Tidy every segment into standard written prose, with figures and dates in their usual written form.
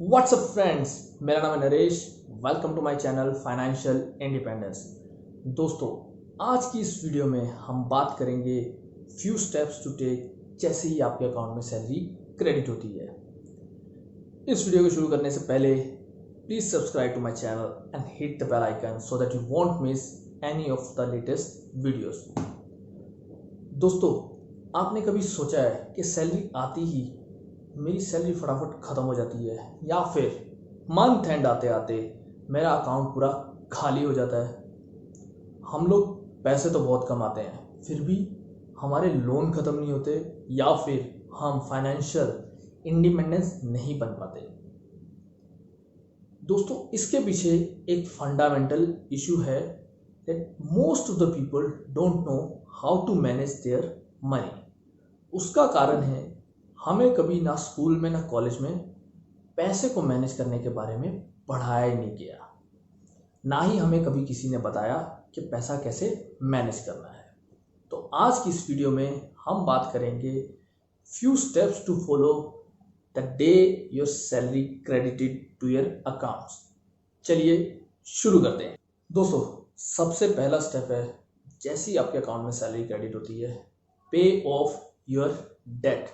WhatsApp friends, मेरा नाम है Naresh. Welcome to my channel financial independence. दोस्तों, आज की इस वीडियो में हम बात करेंगे फ्यू स्टेप्स टू टेक जैसे ही आपके अकाउंट में सैलरी क्रेडिट होती है। इस वीडियो को शुरू करने से पहले please subscribe to my channel and hit the bell icon so that you won't miss any of the latest videos. दोस्तों, आपने कभी सोचा है कि सैलरी आती ही मेरी सैलरी फटाफट ख़त्म हो जाती है, या फिर मंथ एंड आते आते मेरा अकाउंट पूरा खाली हो जाता है। हम लोग पैसे तो बहुत कमाते हैं, फिर भी हमारे लोन ख़त्म नहीं होते, या फिर हम फाइनेंशियल इंडिपेंडेंस नहीं बन पाते। दोस्तों, इसके पीछे एक फंडामेंटल इशू है that most of the people don't know how to manage their money. उसका कारण है हमें कभी ना स्कूल में ना कॉलेज में पैसे को मैनेज करने के बारे में पढ़ाया ही नहीं गया, ना ही हमें कभी किसी ने बताया कि पैसा कैसे मैनेज करना है। तो आज की इस वीडियो में हम बात करेंगे few steps to follow the day your salary credited to your accounts. चलिए शुरू करते हैं। दोस्तों, सबसे पहला स्टेप है, जैसे ही आपके अकाउंट में सैलरी क्रेडिट होती है, पे ऑफ योर डेट।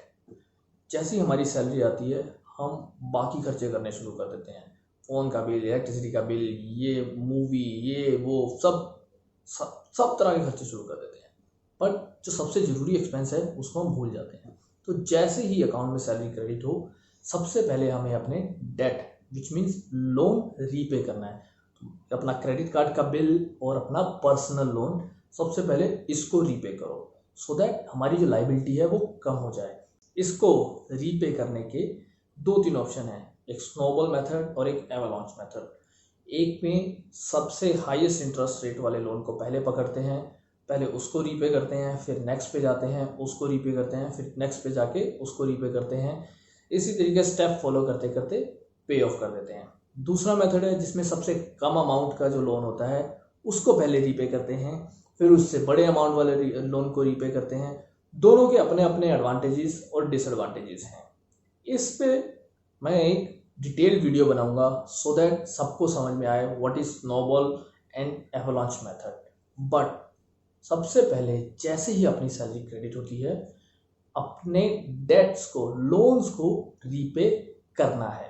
जैसी हमारी सैलरी आती है, हम बाकी खर्चे करने शुरू कर देते हैं। फ़ोन का बिल, इलेक्ट्रिसिटी का बिल, ये मूवी, ये वो सब तरह के खर्चे शुरू कर देते हैं। बट जो सबसे ज़रूरी एक्सपेंस है उसको हम भूल जाते हैं। तो जैसे ही अकाउंट में सैलरी क्रेडिट हो, सबसे पहले हमें अपने debt which means loan repay करना है। तो अपना क्रेडिट कार्ड का बिल और अपना पर्सनल लोन सबसे पहले इसको रीपे करो, सो दैट हमारी जो लाइबिलिटी है वो कम हो जाए। इसको रीपे करने के दो तीन ऑप्शन हैं, एक स्नोबॉल मेथड और एक एवलांच मेथड। एक में सबसे हाईएस्ट इंटरेस्ट रेट वाले लोन को पहले पकड़ते हैं, पहले उसको रीपे करते हैं, फिर नेक्स्ट पे जाते हैं, उसको रीपे करते हैं, फिर नेक्स्ट पे जाके उसको रीपे करते हैं। इसी तरीके स्टेप फॉलो करते करते पे ऑफ कर देते हैं। दूसरा मेथड है जिसमें सबसे कम अमाउंट का जो लोन होता है उसको पहले रीपे करते हैं, फिर उससे बड़े अमाउंट वाले लोन को रीपे करते हैं। दोनों के अपने अपने एडवांटेजेस और डिसएडवांटेजेस हैं। इस पे मैं एक डिटेल वीडियो बनाऊंगा सो दैट सबको समझ में आए what is snowball and avalanche method. But सबसे पहले जैसे ही अपनी सैलरी क्रेडिट होती है, अपने डेट्स को, लोन्स को रीपे करना है।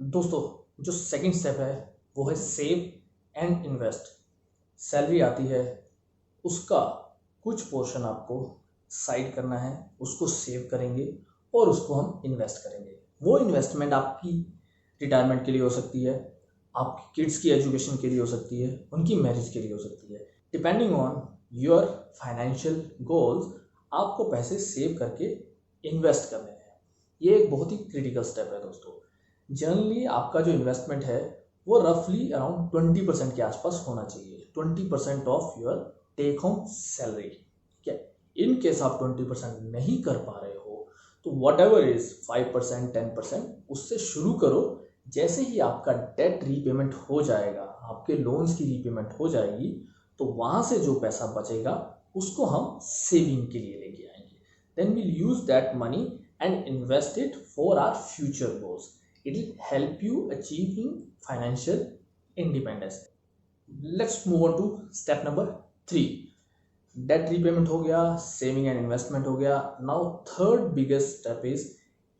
दोस्तों, जो सेकंड स्टेप है वो है सेव एंड इन्वेस्ट। सैलरी आती है, उसका कुछ पोर्शन आपको साइड करना है, उसको सेव करेंगे और उसको हम इन्वेस्ट करेंगे। वो इन्वेस्टमेंट आपकी रिटायरमेंट के लिए हो सकती है, आपकी किड्स की एजुकेशन के लिए हो सकती है, उनकी मैरिज के लिए हो सकती है। Depending on your financial goals, आपको पैसे सेव करके इन्वेस्ट करने हैं। ये एक बहुत ही क्रिटिकल स्टेप है दोस्तों। जनरली आपका जो इन्वेस्टमेंट है वो रफली अराउंड 20% के आसपास होना चाहिए, 20% of your take home salary. ठीक है, इन केस आप 20% नहीं कर पा रहे हो तो वट एवर इज 5%, 10% उससे शुरू करो। जैसे ही आपका डेट रीपेमेंट हो जाएगा, आपके लोन्स की रीपेमेंट हो जाएगी, तो वहाँ से जो पैसा बचेगा उसको हम सेविंग के लिए लेके आएंगे। Then will use that money and invest it for our future goals. It will help you achieving financial independence. Let's move on to step number 3। Debt repayment हो गया, सेविंग एंड इन्वेस्टमेंट हो गया। Now third biggest step is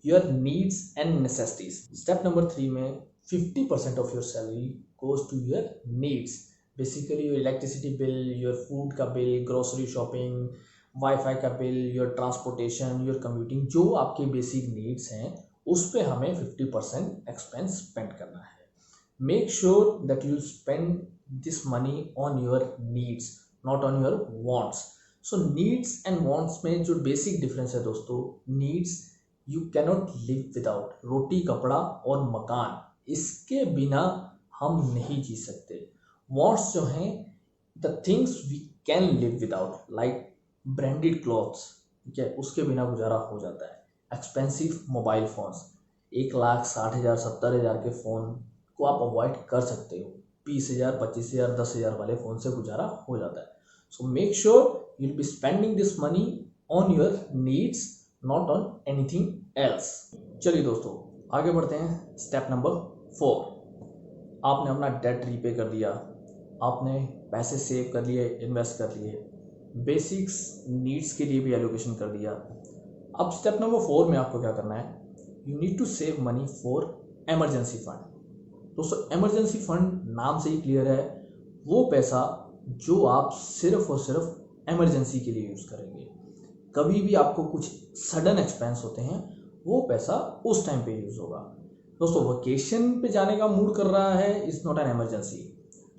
your needs and necessities. Step number 3 में 50% of your salary goes to your needs. Basically your electricity bill, your food का bill, grocery shopping, wifi का bill, your transportation, your commuting, जो आपके basic needs हैं उस पर हमें 50% expense spend करना है। Make sure that you spend this money on your needs, not on your wants. So needs and wants में जो बेसिक डिफरेंस है दोस्तों, needs you cannot live without. रोटी, कपड़ा और मकान, इसके बिना हम नहीं जी सकते। वॉन्ट्स जो हैं, the things we can live without, like branded clothes, ठीक है, उसके बिना गुजारा हो जाता है। एक्सपेंसिव मोबाइल फ़ोन्स, 1,60,000 70,000 के फ़ोन को आप अवॉइड कर सकते हो। 20,000 25,000 10,000 वाले फ़ोन से गुजारा हो जाता है। So make sure you will be spending this money on your needs, not on anything else. चलिए दोस्तों, आगे बढ़ते हैं स्टेप नंबर 4। आपने अपना डेट रीपे कर दिया, आपने पैसे सेव कर लिए, इन्वेस्ट कर लिए, बेसिक्स नीड्स के लिए भी एलोकेशन कर दिया। अब स्टेप नंबर 4 में आपको क्या करना है, you need to save money for emergency fund. दोस्तों एमरजेंसी फंड नाम से ही क्लियर है, वो पैसा जो आप सिर्फ और सिर्फ एमरजेंसी के लिए यूज़ करेंगे। कभी भी आपको कुछ सडन एक्सपेंस होते हैं, वो पैसा उस टाइम पे यूज़ होगा। दोस्तों वेकेशन पे जाने का मूड कर रहा है, इज़ नॉट एन एमरजेंसी।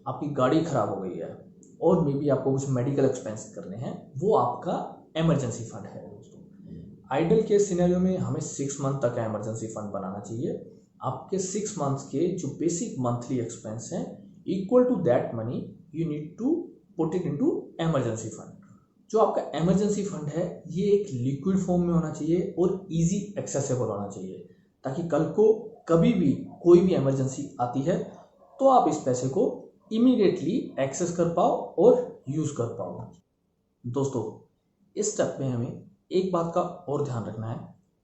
आपकी गाड़ी ख़राब हो गई है और मे बी आपको कुछ मेडिकल एक्सपेंस करने हैं, वो आपका एमरजेंसी फंड है। दोस्तों आइडल केस सिनेरियो में हमें 6 मंथ तक का एमरजेंसी फंड बनाना चाहिए। आपके 6 मंथ्स के जो बेसिक मंथली एक्सपेंस हैं, equal to that money you need to put it into emergency fund. जो आपका एमरजेंसी फंड है, ये एक लिक्विड फॉर्म में होना चाहिए और इजी एक्सेसिबल होना चाहिए, ताकि कल को कभी भी कोई भी इमरजेंसी आती है तो आप इस पैसे को इमीडिएटली एक्सेस कर पाओ और यूज़ कर पाओ। दोस्तों इस स्टेप में हमें एक बात का और ध्यान रखना है,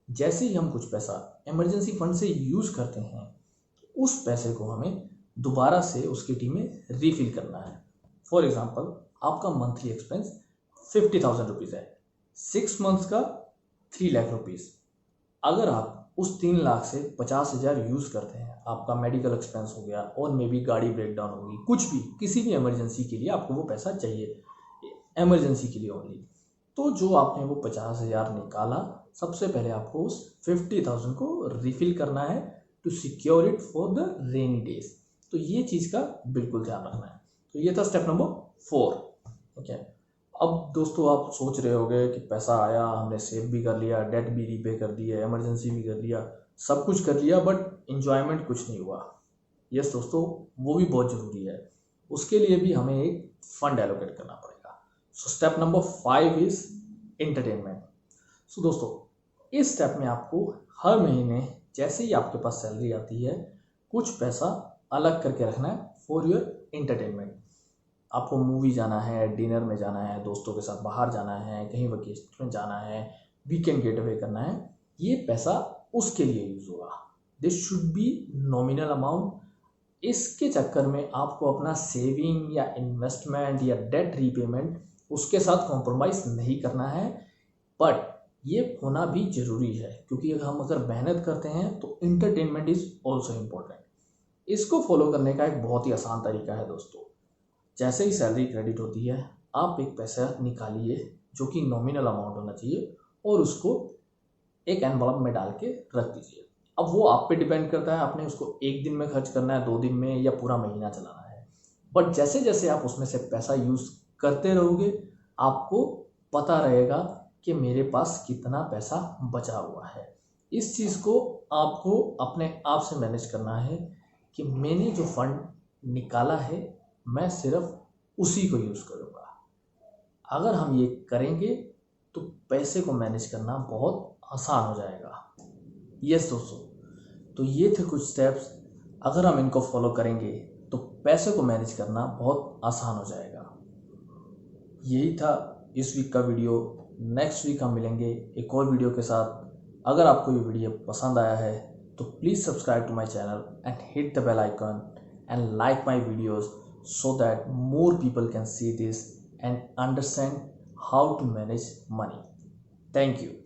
जैसे ही हम कुछ पैसा इमरजेंसी फंड से यूज़ करते हैं, उस पैसे को हमें दोबारा से उसकी टीम में रीफिल करना है। फॉर एग्जांपल आपका मंथली एक्सपेंस 50,000 रुपीज़ है, 6 मंथ्स का 3 लाख रुपीज़। अगर आप उस 3 लाख से 50,000 यूज़ करते हैं, आपका मेडिकल एक्सपेंस हो गया और मे बी गाड़ी ब्रेक डाउन होगी, कुछ भी किसी भी इमरजेंसी के लिए आपको वो पैसा चाहिए, इमरजेंसी के लिए ओनली, तो जो आपने वो 50,000 निकाला, सबसे पहले आपको उस 50,000 को रिफिल करना है to secure it for the rainy days. तो ये चीज़ का बिल्कुल ध्यान रखना है। तो ये था स्टेप नंबर 4। ओके, अब दोस्तों आप सोच रहे होंगे कि पैसा आया, हमने सेव भी कर लिया, डेट भी रीपे कर दी है, इमरजेंसी भी कर लिया, सब कुछ कर लिया, बट इन्जॉयमेंट कुछ नहीं हुआ। यस दोस्तों, वो भी बहुत ज़रूरी है, उसके लिए भी हमें एक फंड एलोकेट करना पड़ेगा। So step number 5 is entertainment. So दोस्तों इस स्टेप में आपको हर महीने जैसे ही आपके पास सैलरी आती है, कुछ पैसा अलग करके रखना है फॉर योर एंटरटेनमेंट। आपको मूवी जाना है, डिनर में जाना है, दोस्तों के साथ बाहर जाना है, कहीं वेकेशन में जाना है, वीकेंड गेट अवे करना है, ये पैसा उसके लिए यूज़ होगा। This should be nominal amount. इसके चक्कर में आपको अपना सेविंग या इन्वेस्टमेंट या डेट रीपेमेंट उसके साथ कॉम्प्रोमाइज़ नहीं करना है, बट ये होना भी ज़रूरी है, क्योंकि हम अगर मेहनत करते हैं तो इंटरटेनमेंट इज़ ऑल्सो इम्पोर्टेंट। इसको फॉलो करने का एक बहुत ही आसान तरीका है दोस्तों। जैसे ही सैलरी क्रेडिट होती है, आप एक पैसा निकालिए जो कि नॉमिनल अमाउंट होना चाहिए और उसको एक एनवलप में डाल के रख दीजिए। अब वो आप पे डिपेंड करता है, आपने उसको एक दिन में खर्च करना है, 2 दिन में, या पूरा महीना चलाना है। बट जैसे जैसे आप उसमें से पैसा यूज़ करते रहोगे, आपको पता रहेगा कि मेरे पास कितना पैसा बचा हुआ है। इस चीज़ को आपको अपने आप से मैनेज करना है कि मैंने जो फंड निकाला है, मैं सिर्फ उसी को यूज़ करूँगा। अगर हम ये करेंगे तो पैसे को मैनेज करना बहुत आसान हो जाएगा। यस दोस्तों, तो ये थे कुछ स्टेप्स, अगर हम इनको फॉलो करेंगे तो पैसे को मैनेज करना बहुत आसान हो जाएगा। यही था इस वीक का वीडियो। नेक्स्ट वीक हम मिलेंगे एक और वीडियो के साथ। अगर आपको ये वीडियो पसंद आया है तो please subscribe to my channel and hit the bell icon and like my videos so that more people can see this and understand how to manage money. Thank you.